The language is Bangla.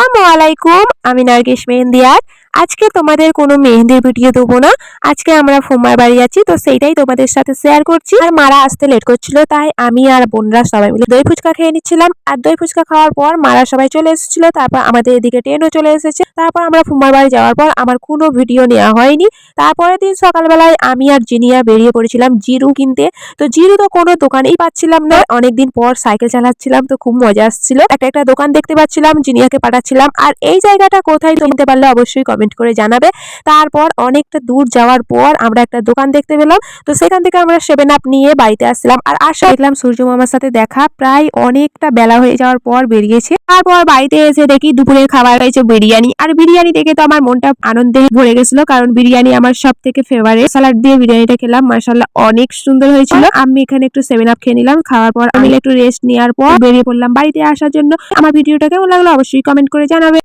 আসসালামু আলাইকুম। আমি নার্গিস মেহেন্দি আর্ট। আজকে তোমাদের কোনো মেহেন্দির ভিডিও দেবো না। আজকে আমরা ফুম্মার বাড়ি যাচ্ছি, তো সেইটাই তোমাদের সাথে শেয়ার করছি। আর মারা আসতে লেট করছিল, তাই আমি আর বোনরা সবাই মিলে দই ফুচকা খেয়ে নিচ্ছিলাম। আর দই ফুচকা খাওয়ার পর মারা সবাই চলে এসেছিল। তারপর আমাদের এদিকে ট্রেনও চলে এসেছে। তারপর আমরা ফুম্মার বাড়ি যাওয়ার পর আমার কোনো ভিডিও নেওয়া হয়নি। তারপরের দিন সকালবেলায় আমি আর জিনিয়া বেরিয়ে পড়েছিলাম জিরু কিনতে। তো জিরু তো কোনো দোকানেই পাচ্ছিলাম না। অনেকদিন পর সাইকেল চালাচ্ছিলাম, তো খুব মজা আসছিল। একটা দোকান দেখতে পাচ্ছিলাম, জিনিয়াকে পাঠাচ্ছিলাম। আর এই জায়গাটা কোথায় চিনতে পারলে অবশ্যই কমেন্ট করে জানাবে। তারপর অনেকটা দূর যাওয়ার পর আমরা একটা দোকান দেখতে পেলাম, তো সেখান থেকে আমরা 7 আপ নিয়ে বাড়িতে আসলাম। আর আসা দেখলাম সূর্য মামার সাথে দেখা, প্রায় অনেকটা বেলা হয়ে যাওয়ার পর বেরিয়েছে। তারপর বাড়িতে এসে দেখি দুপুরের খাবার হয়েছে বিরিয়ানি। আর বিরিয়ানি দেখে তো আমার মনটা আনন্দে ভরে গেছিল, কারণ বিরিয়ানি আমার সব থেকে ফেভারিট। সালাড দিয়ে বিরিয়ানিটা খেলাম, মাশাআল্লাহ অনেক সুন্দর হয়েছিল। আমি এখানে একটু 7 আপ খেয়ে নিলাম। খাওয়ার পর আমি একটু রেস্ট নেওয়ার পর বেরিয়ে পড়লাম বাড়িতে আসার জন্য। আমার ভিডিওটা কেমন লাগলো অবশ্যই কমেন্ট করে জানাবে।